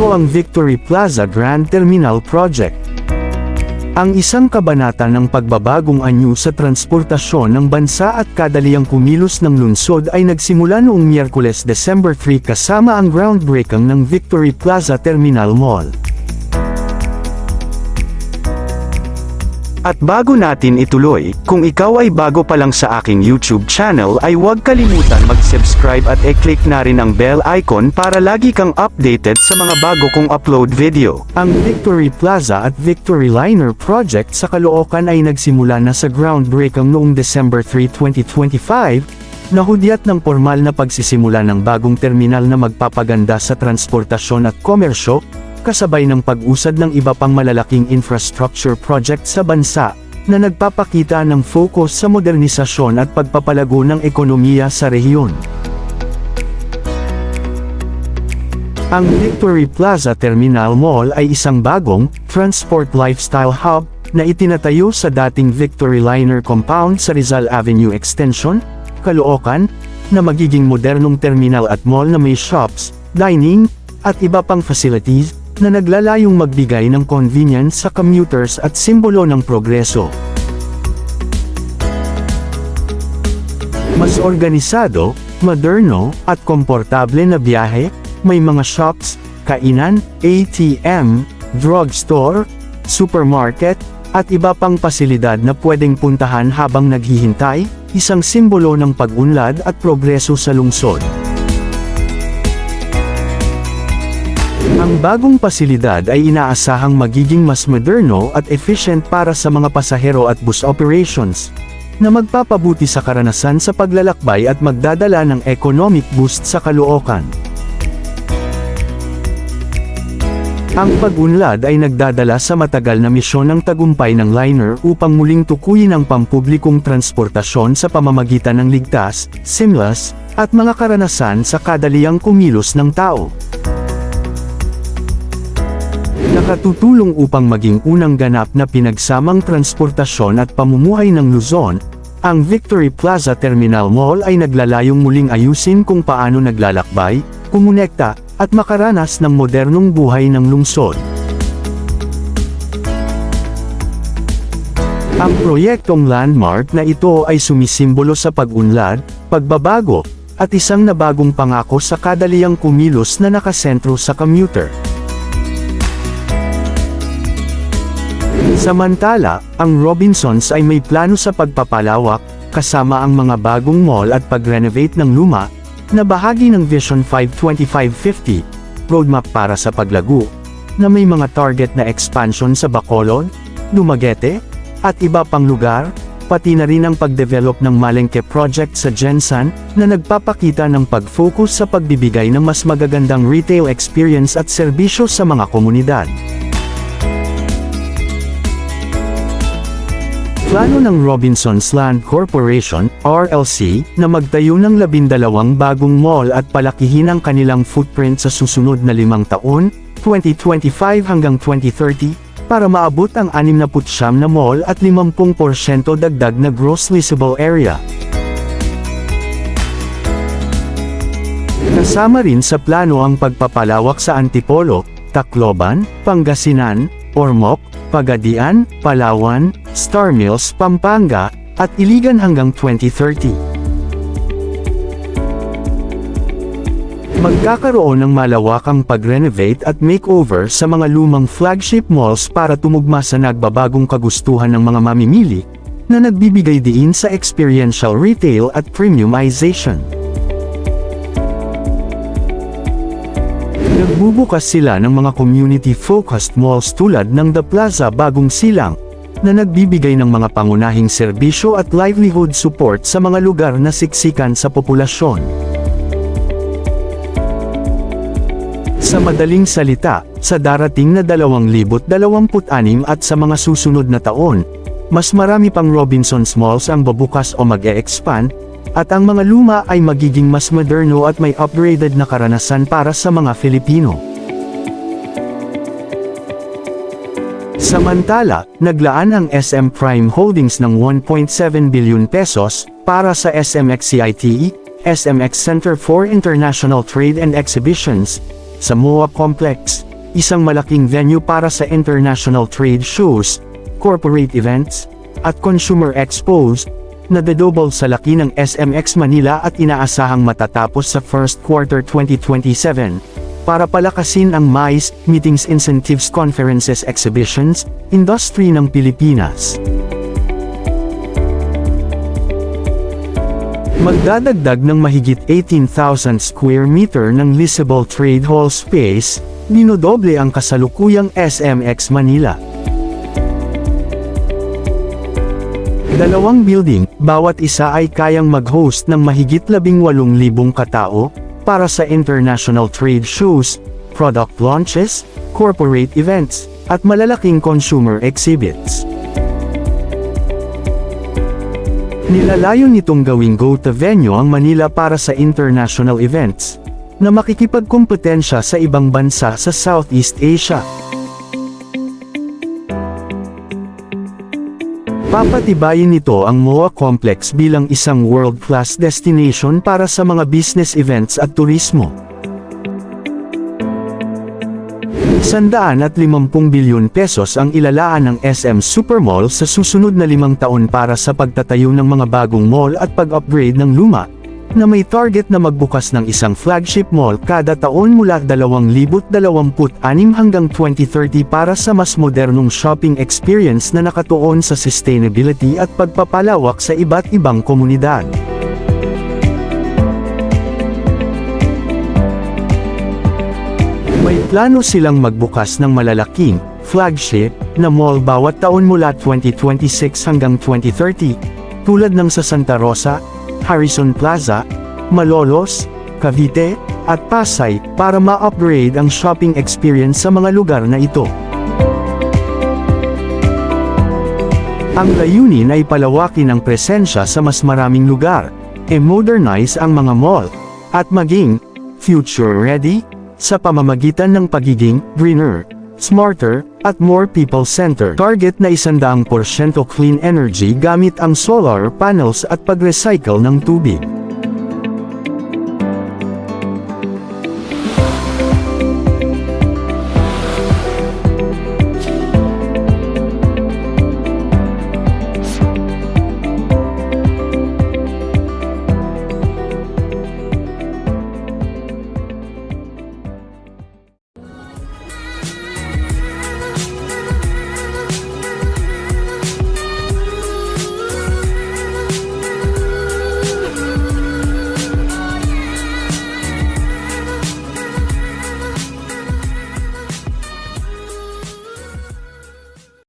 Ito ang Victory Plaza Grand Terminal Project. Ang isang kabanata ng pagbabagong anyo sa transportasyon ng bansa at kadaliang kumilos ng lungsod ay nagsimula noong Miyerkules, December 3 kasama ang groundbreaking ng Victory Plaza Terminal Mall. At bago natin ituloy, kung ikaw ay bago pa lang sa aking YouTube channel ay huwag kalimutan mag-subscribe at i-click na rin ang bell icon para lagi kang updated sa mga bago kong upload video. Ang Victory Plaza at Victory Liner Project sa Caloocan ay nagsimula na sa groundbreaking noong December 3, 2025, na hudyat ng formal na pagsisimula ng bagong terminal na magpapaganda sa transportasyon at komersyo, kasabay ng pag-usad ng iba pang malalaking infrastructure project sa bansa, na nagpapakita ng focus sa modernisasyon at pagpapalago ng ekonomiya sa rehiyon. Ang Victory Plaza Terminal Mall ay isang bagong, transport lifestyle hub, na itinatayo sa dating Victory Liner Compound sa Rizal Avenue Extension, Caloocan, na magiging modernong terminal at mall na may shops, dining, at iba pang facilities, na naglalayong magbigay ng convenience sa commuters at simbolo ng progreso. Mas organisado, moderno, at komportable na biyahe, may mga shops, kainan, ATM, drugstore, supermarket, at iba pang pasilidad na pwedeng puntahan habang naghihintay, isang simbolo ng pag-unlad at progreso sa lungsod. Ang bagong pasilidad ay inaasahang magiging mas moderno at efficient para sa mga pasahero at bus operations, na magpapabuti sa karanasan sa paglalakbay at magdadala ng economic boost sa Caloocan. Ang pag-unlad ay nagdadala sa matagal na misyon ng tagumpay ng liner upang muling tukuyin ang pampublikong transportasyon sa pamamagitan ng ligtas, seamless, at mga karanasan sa kadaliang kumilos ng tao. Nakatutulong upang maging unang ganap na pinagsamang transportasyon at pamumuhay ng Luzon, ang Victory Plaza Terminal Mall ay naglalayong muling ayusin kung paano naglalakbay, kumonekta, at makaranas ng modernong buhay ng lungsod. Ang proyektong landmark na ito ay sumisimbolo sa pag-unlad, pagbabago, at isang nabagong pangako sa kadaliang kumilos na nakasentro sa commuter. Samantala, ang Robinsons ay may plano sa pagpapalawak, kasama ang mga bagong mall at pag-renovate ng luma, na bahagi ng Vision 5-2550, roadmap para sa paglago, na may mga target na expansion sa Bacolod, Dumaguete, at iba pang lugar, pati na rin ang pag-develop ng Malengke Project sa Gensan, na nagpapakita ng pag-focus sa pagbibigay ng mas magagandang retail experience at serbisyo sa mga komunidad. Plano ng Robinsons Land Corporation, RLC, na magtayo ng 12 bagong mall at palakihin ang kanilang footprint sa susunod na 5 taon, 2025 hanggang 2030, para maabot ang 69 na mall at 50% dagdag na gross leasable area. Kasama rin sa plano ang pagpapalawak sa Antipolo, Tacloban, Pangasinan, Ormoc, Pagadian, Palawan, Star Mills, Pampanga, at Iligan hanggang 2030. Magkakaroon ng malawakang pag-renovate at makeover sa mga lumang flagship malls para tumugma sa nagbabagong kagustuhan ng mga mamimili, na nagbibigay diin sa experiential retail at premiumization. Nagbubukas sila ng mga community-focused malls tulad ng The Plaza Bagong Silang, na nagbibigay ng mga pangunahing serbisyo at livelihood support sa mga lugar na siksikan sa populasyon. Sa madaling salita, sa darating na 2026 at sa mga susunod na taon, mas marami pang Robinsons Malls ang babukas o mag-e-expand, at ang mga luma ay magiging mas moderno at may upgraded na karanasan para sa mga Filipino. Samantala, naglaan ang SM Prime Holdings ng 1.7 billion pesos para sa SMX-CITE, SMX Center for International Trade and Exhibitions, sa MOA Complex, isang malaking venue para sa international trade shows, corporate events, at consumer expos, na dadouble sa laki ng SMX Manila at inaasahang matatapos sa first quarter 2027, para palakasin ang MICE, Meetings Incentives Conferences Exhibitions, industry ng Pilipinas. Magdadagdag ng mahigit 18,000 square meter ng leasable trade hall space, dinodoble ang kasalukuyang SMX Manila. Dalawang building, bawat isa ay kayang mag-host ng mahigit 18,000 katao, para sa international trade shows, product launches, corporate events, at malalaking consumer exhibits. Nilalayo nitong gawing go-to venue ang Manila para sa international events, na makikipagkumpetensya sa ibang bansa sa Southeast Asia. Papatibayin nito ang MOA Complex bilang isang world-class destination para sa mga business events at turismo. 150 bilyon pesos ang ilalaan ng SM Supermall sa susunod na 5 taon para sa pagtatayo ng mga bagong mall at pag-upgrade ng luma, na may target na magbukas ng isang flagship mall kada taon mula 2026 hanggang 2030 para sa mas modernong shopping experience na nakatuon sa sustainability at pagpapalawak sa iba't ibang komunidad. May plano silang magbukas ng malalaking, flagship, na mall bawat taon mula 2026 hanggang 2030, tulad ng sa Santa Rosa, Harrison Plaza, Malolos, Cavite, at Pasay, para ma-upgrade ang shopping experience sa mga lugar na ito. Ang layunin ay palawakin ang presensya sa mas maraming lugar, modernize ang mga mall, at maging future-ready sa pamamagitan ng pagiging greener, smarter, at more people-centered. Target na 100% clean energy gamit ang solar panels at pag-recycle ng tubig.